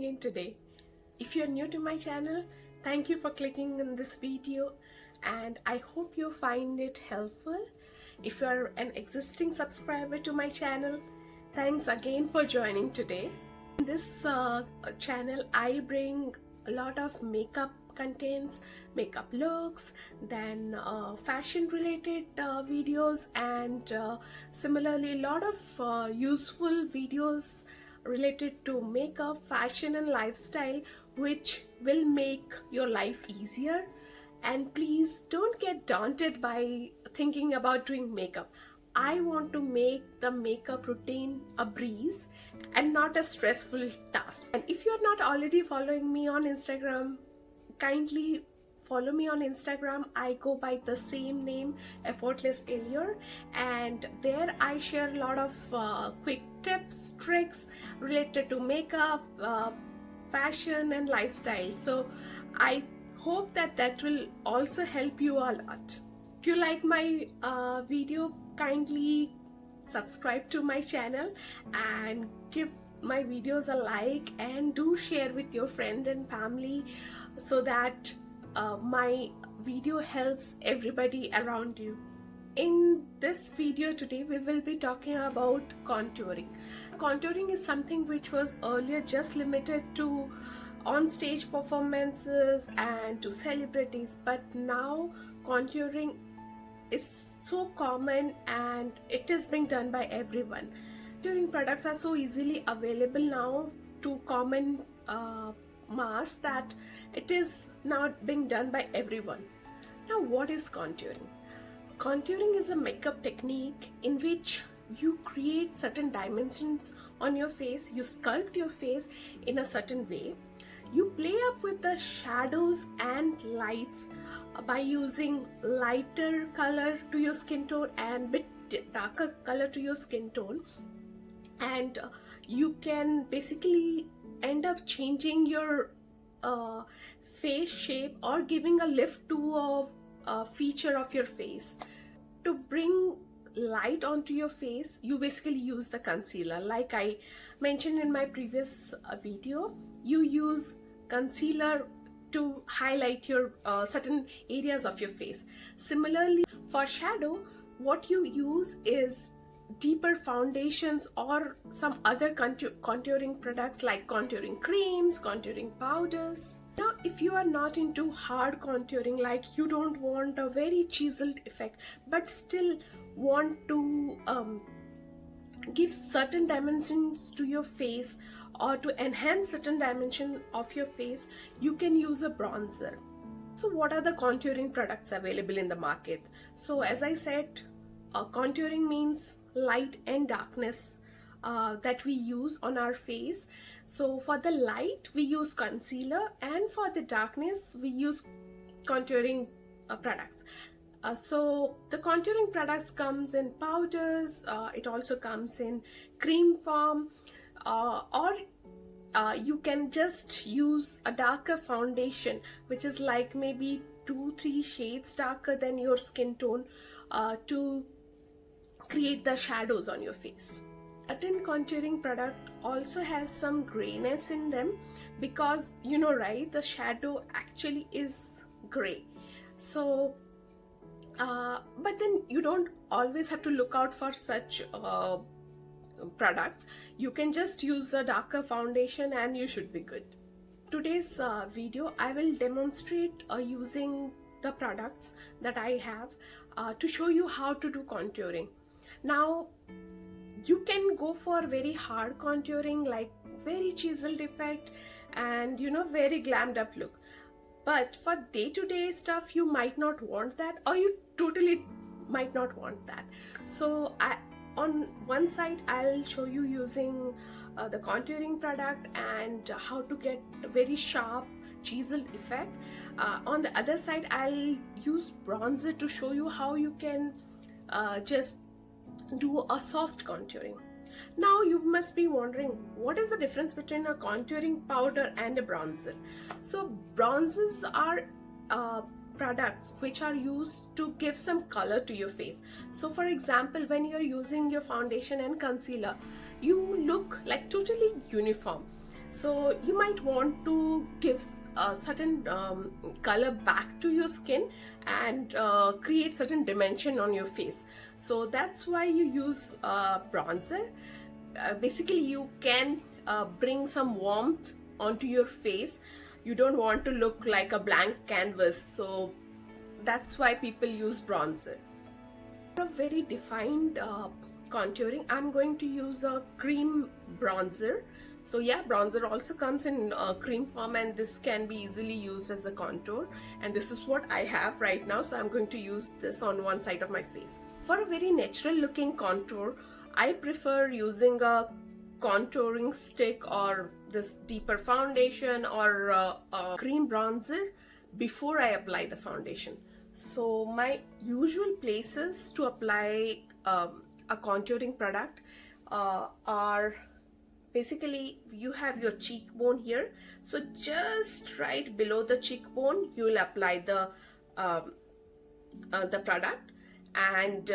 again today. If you're new to my channel, thank you for clicking on this video and I hope you find it helpful. If you're an existing subscriber to my channel, thanks again for joining today. In this channel, I bring a lot of makeup contents, makeup looks, then fashion related videos, and similarly a lot of useful videos related to makeup, fashion and lifestyle, which will make your life easier. And please don't get daunted by thinking about doing makeup. I want to make the makeup routine a breeze and not a stressful task. And if you're not already following me on Instagram, kindly follow me on Instagram. I go by the same name, Effortless Allure, and there I share a lot of quick tips, tricks related to makeup, fashion and lifestyle. So I hope that will also help you a lot. If you like my video, kindly subscribe to my channel and give my videos a like, and do share with your friend and family so that my video helps everybody around you. In this video today, we will be talking about contouring. Contouring is something which was earlier just limited to on-stage performances and to celebrities, but now contouring is so common and it is being done by everyone. Contouring products are so easily available now to common mass that it is now being done by everyone. Now, what is contouring? Contouring is a makeup technique in which you create certain dimensions on your face, you sculpt your face in a certain way. You play up with the shadows and lights by using lighter color to your skin tone and bit darker color to your skin tone, and you can basically end up changing your face shape or giving a lift to a feature of your face. To bring light onto your face, you basically use the concealer. Like I mentioned in my previous video, you use concealer to highlight your certain areas of your face. Similarly, for shadow, what you use is deeper foundations or some other contouring products like contouring creams, contouring powders. Now, if you are not into hard contouring, like you don't want a very chiseled effect but still want to give certain dimensions to your face or to enhance certain dimension of your face, you can use a bronzer. So what are the contouring products available in the market? So as I said, contouring means light and darkness that we use on our face. So for the light, we use concealer, and for the darkness, we use contouring products. So the contouring products comes in powders, it also comes in cream form, or you can just use a darker foundation, which is like maybe 2-3 shades darker than your skin tone, to create the shadows on your face. Certain contouring product also has some grayness in them because, you know, right, the shadow actually is gray. So but then you don't always have to look out for such products. You can just use a darker foundation and you should be good. Today's video, I will demonstrate using the products that I have to show you how to do contouring. Now, you can go for very hard contouring, like very chiseled effect and, you know, very glammed up look. But for day-to-day stuff, you might not want that, or you totally might not want that. So on one side, I'll show you using the contouring product and how to get a very sharp chiseled effect. On the other side, I'll use bronzer to show you how you can just do a soft contouring. Now you must be wondering, what is the difference between a contouring powder and a bronzer? So bronzers are products which are used to give some color to your face. So for example, when you're using your foundation and concealer, you look like totally uniform. So you might want to give a certain color back to your skin and create certain dimension on your face. So that's why you use bronzer. Basically you can bring some warmth onto your face. You don't want to look like a blank canvas, so that's why people use bronzer. For a very defined contouring, I'm going to use a cream bronzer. So yeah, bronzer also comes in cream form, and this can be easily used as a contour, and this is what I have right now, so I'm going to use this on one side of my face. For a very natural looking contour, I prefer using a contouring stick or this deeper foundation or a cream bronzer before I apply the foundation. So my usual places to apply a contouring product are basically, you have your cheekbone here, so just right below the cheekbone you will apply the product, and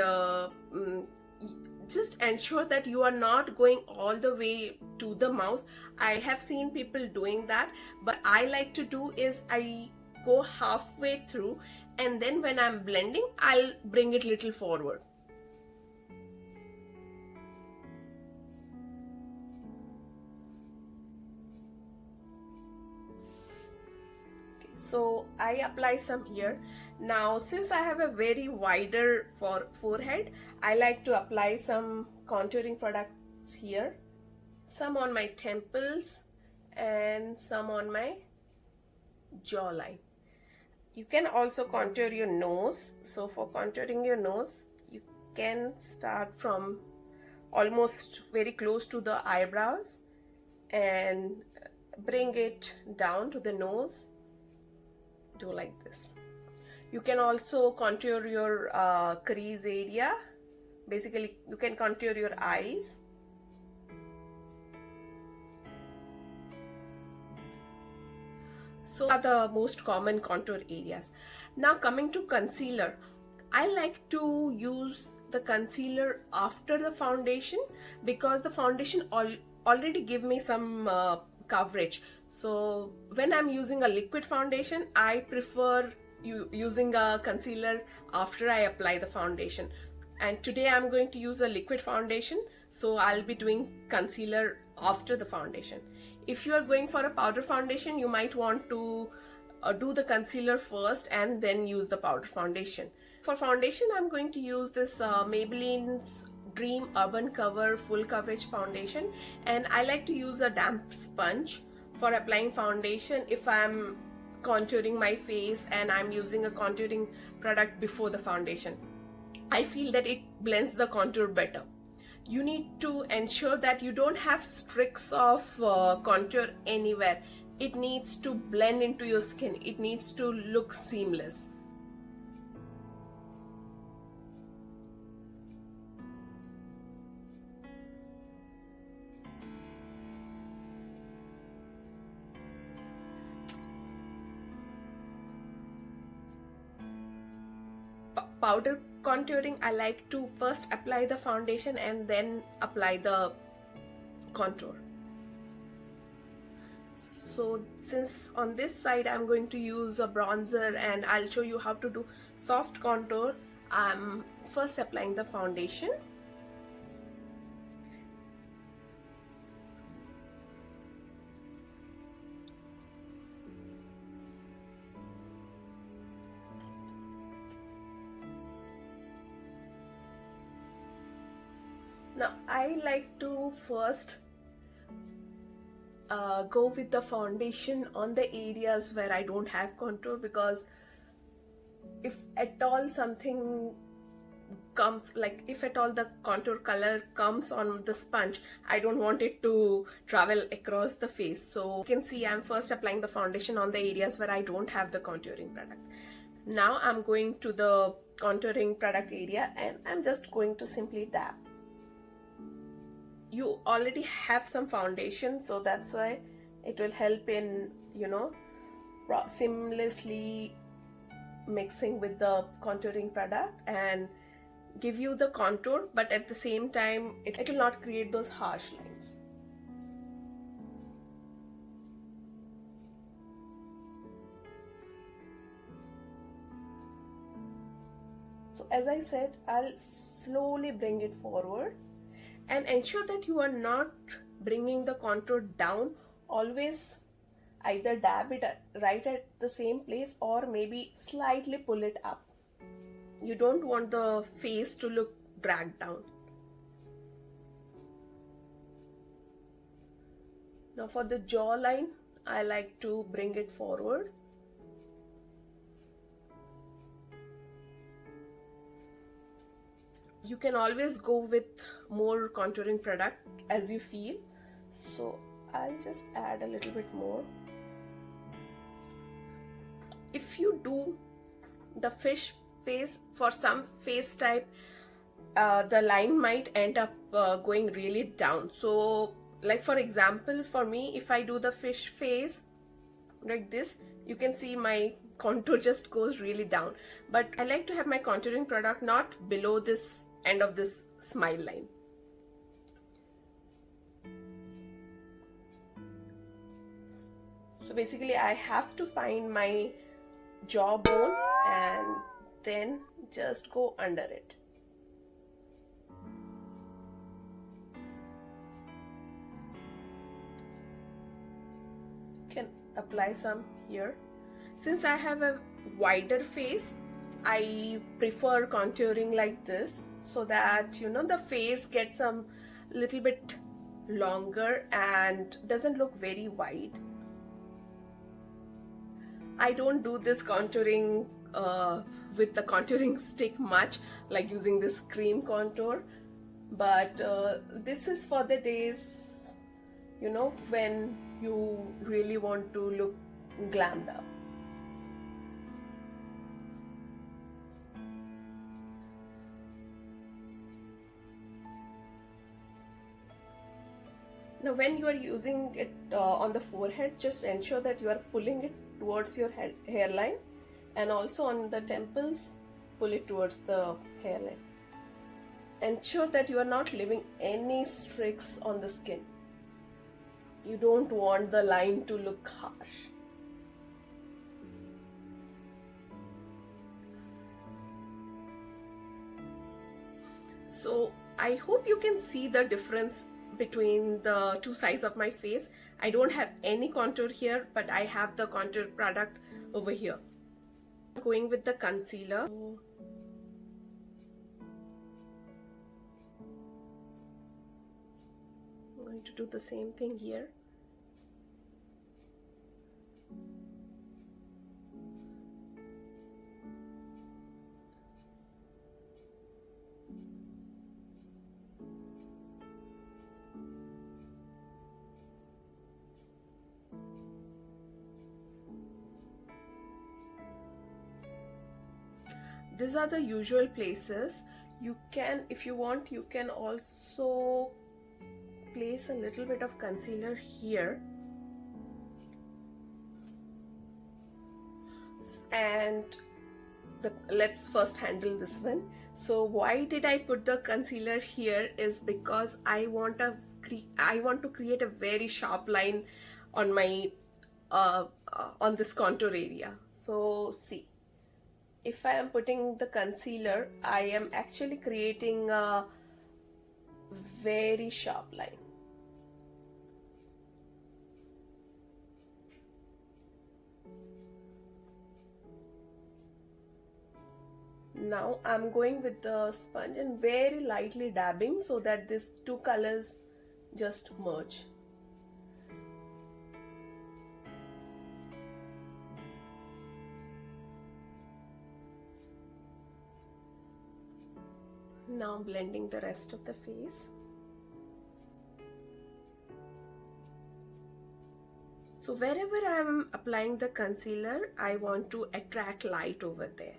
just ensure that you are not going all the way to the mouth. I have seen people doing that, but I like to do is I go halfway through, and then when I'm blending I'll bring it little forward. So I apply some here. Now since I have a very wider forehead, I like to apply some contouring products here, some on my temples and some on my jawline. You can also contour your nose. So for contouring your nose, you can start from almost very close to the eyebrows and bring it down to the nose. Do like this. You can also contour your crease area. Basically, you can contour your eyes. So are the most common contour areas. Now coming to concealer, I like to use the concealer after the foundation because the foundation already give me some coverage. So when I'm using a liquid foundation, I prefer using a concealer after I apply the foundation. And today I'm going to use a liquid foundation, so I'll be doing concealer after the foundation. If you are going for a powder foundation, you might want to do the concealer first and then use the powder foundation. For foundation, I'm going to use this Maybelline's Dream Urban Cover Full Coverage Foundation, and I like to use a damp sponge for applying foundation if I'm contouring my face and I'm using a contouring product before the foundation. I feel that it blends the contour better. You need to ensure that you don't have streaks of contour anywhere. It needs to blend into your skin. It needs to look seamless. Powder contouring, I like to first apply the foundation and then apply the contour. So since on this side I'm going to use a bronzer and I'll show you how to do soft contour, I'm first applying the foundation. Now I like to first go with the foundation on the areas where I don't have contour, because if at all something comes, like if at all the contour color comes on the sponge, I don't want it to travel across the face. So you can see I'm first applying the foundation on the areas where I don't have the contouring product. Now I'm going to the contouring product area and I'm just going to simply dab. You already have some foundation, so that's why it will help in, you know, seamlessly mixing with the contouring product and give you the contour, but at the same time it will not create those harsh lines. So as I said, I'll slowly bring it forward, and ensure that you are not bringing the contour down. Always either dab it right at the same place, or maybe slightly pull it up. You don't want the face to look dragged down. Now for the jawline, I like to bring it forward. You can always go with more contouring product as you feel. So I'll just add a little bit more. If you do the fish face, for some face type, the line might end up going really down. So like for example, for me, if I do the fish face like this, you can see my contour just goes really down. But I like to have my contouring product not below this end of this smile line. So basically I have to find my jawbone and then just go under it. Can apply some here. Since I have a wider face, I prefer contouring like this, so that you know the face gets some little bit longer and doesn't look very wide. I don't do this contouring with the contouring stick much, like using this cream contour, but this is for the days, you know, when you really want to look glammed up. Now when you are using it on the forehead, just ensure that you are pulling it towards your hairline, and also on the temples, pull it towards the hairline. Ensure that you are not leaving any streaks on the skin. You don't want the line to look harsh. So I hope you can see the difference between the two sides of my face. I don't have any contour here, but I have the contour product over here. I'm going with the concealer. I'm going to do the same thing here. These are the usual places. You can, if you want, you can also place a little bit of concealer here. And let's first handle this one. So why did I put the concealer here is because I want to create a very sharp line on my on this contour area. So see, if I am putting the concealer, I am actually creating a very sharp line. Now I'm going with the sponge and very lightly dabbing so that these two colors just merge. Now blending the rest of the face. So wherever I am applying the concealer, I want to attract light over there.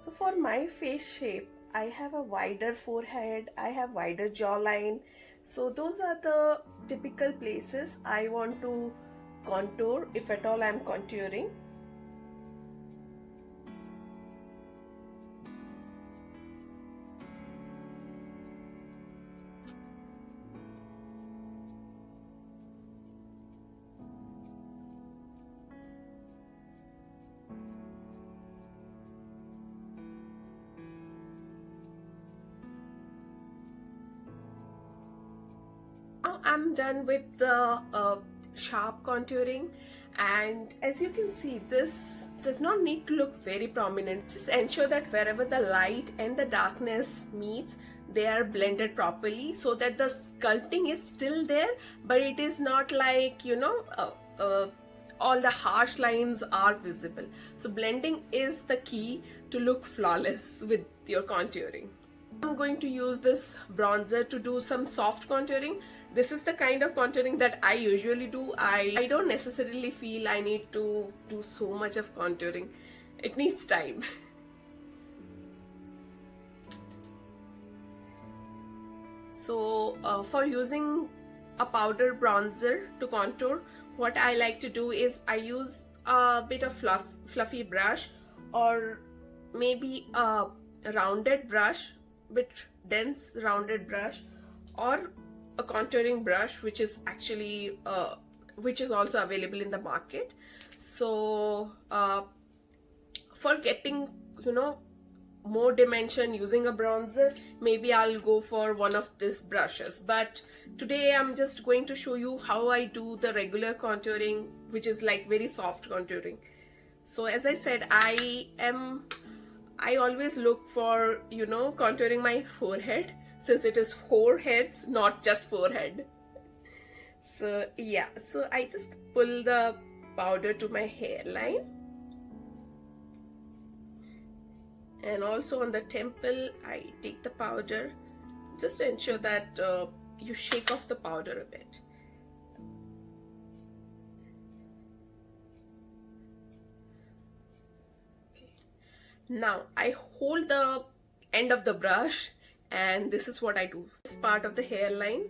So for my face shape, I have a wider forehead, I have wider jawline. So those are the typical places I want to contour if at all I am contouring. now I'm done with the sharp contouring, and as you can see, this does not need to look very prominent. Just ensure that wherever the light and the darkness meets, they are blended properly so that the sculpting is still there, but it is not like, you know, all the harsh lines are visible. So blending is the key to look flawless with your contouring. I'm going to use this bronzer to do some soft contouring. This is the kind of contouring that I usually do. I don't necessarily feel I need to do so much of contouring. It needs time. So for using a powder bronzer to contour, what I like to do is I use a bit of fluffy brush, or maybe a rounded brush, bit dense rounded brush, or a contouring brush, which is actually which is also available in the market. So for getting, you know, more dimension using a bronzer, maybe I'll go for one of these brushes, but today I'm just going to show you how I do the regular contouring, which is like very soft contouring. So as I said, I always look for, you know, contouring my forehead, since it is 4 heads, not just forehead. So yeah, so I just pull the powder to my hairline, and also on the temple I take the powder. Just ensure that you shake off the powder a bit. Okay. Now I hold the end of the brush, and this is what I do. This part of the hairline,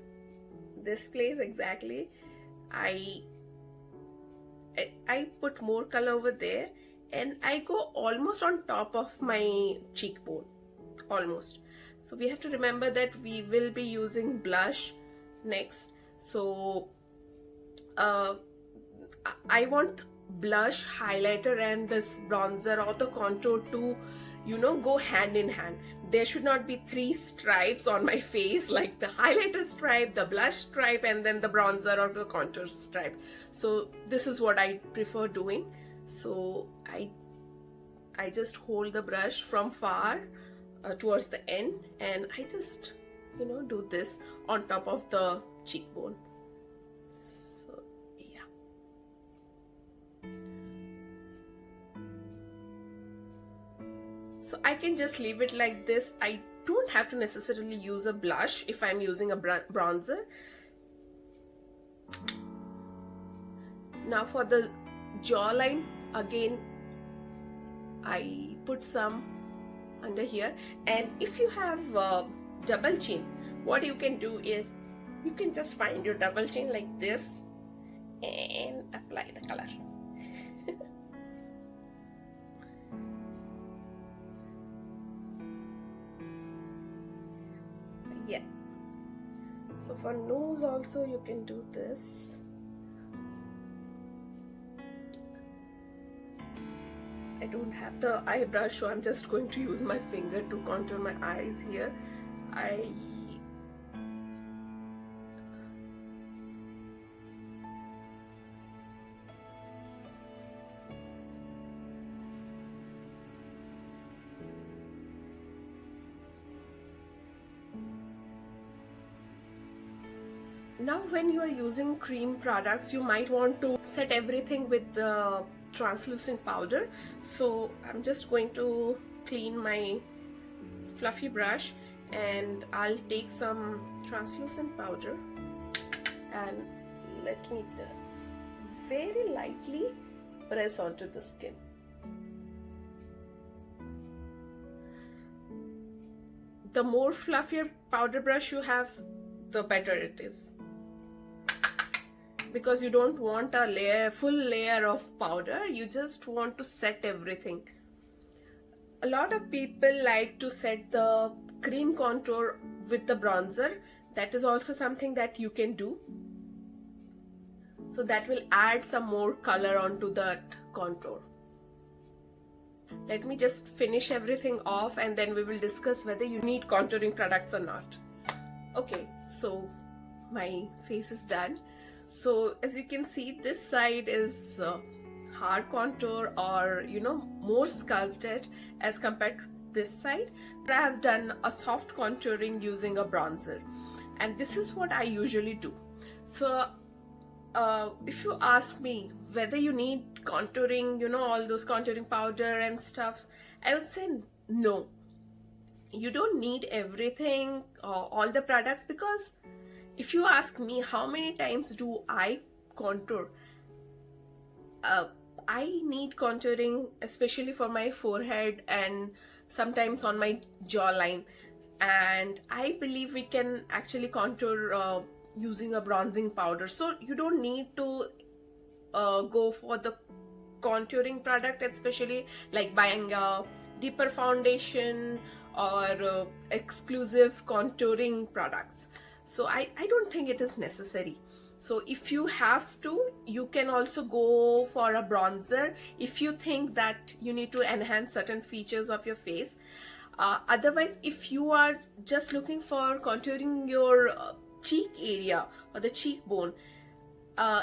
this place exactly, I put more color over there, and I go almost on top of my cheekbone, almost. So we have to remember that we will be using blush next. So I want blush, highlighter, and this bronzer or the contour to, you know, go hand in hand. There should not be 3 stripes on my face, like the highlighter stripe, the blush stripe, and then the bronzer or the contour stripe. So this is what I prefer doing. So I just hold the brush from far towards the end, and I just, you know, do this on top of the cheekbone. So yeah. So I can just leave it like this. I don't have to necessarily use a blush if I'm using a bronzer. Now for the jawline, again I put some under here, and if you have double chin, what you can do is you can just find your double chin like this and apply the color. Yeah. So for nose also you can do this. I don't have the eye brush, so I'm just going to use my finger to contour my eyes here. Now when you are using cream products, you might want to set everything with the translucent powder. So I'm just going to clean my fluffy brush, and I'll take some translucent powder, and let me just very lightly press onto the skin. The more fluffier powder brush you have, the better it is, because you don't want a full layer of powder. You just want to set everything. A lot of people like to set the cream contour with the bronzer. That is also something that you can do. So that will add some more color onto that contour. Let me just finish everything off, and then we will discuss whether you need contouring products or not. Okay, so my face is done. So as you can see, this side is hard contour, or more sculpted as compared to this side. But I have done a soft contouring using a bronzer, and this is what I usually do. So if you ask me whether you need contouring, all those contouring powder and stuffs, I would say no. You don't need everything, all the products, because if you ask me how many times do I contour, I need contouring especially for my forehead and sometimes on my jawline, and I believe we can actually contour using a bronzing powder. So you don't need to go for the contouring product, especially like buying a deeper foundation or exclusive contouring products. So I don't think it is necessary. So if you have to, you can also go for a bronzer if you think that you need to enhance certain features of your face. Otherwise, if you are just looking for contouring your cheek area or the cheekbone,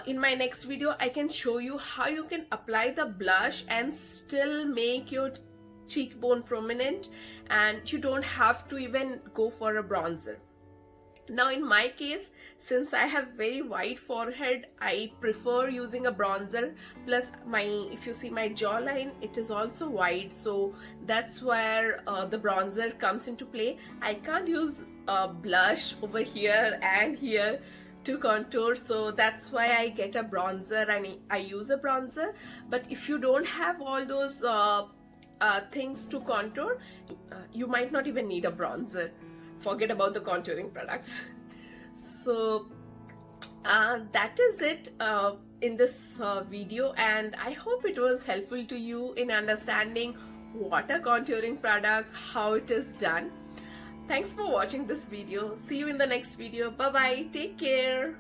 in my next video I can show you how you can apply the blush and still make your cheekbone prominent, and you don't have to even go for a bronzer. Now in my case, since I have very wide forehead, I prefer using a bronzer. Plus if you see my jawline, it is also wide, so that's where the bronzer comes into play. I can't use blush over here and here to contour, so that's why I get a bronzer and I use a bronzer. But if you don't have all those things to contour, you might not even need a bronzer. Forget about the contouring products. So that is it in this video, and I hope it was helpful to you in understanding what are contouring products, how it is done. Thanks for watching this video. See you in the next video. Bye bye. Take care.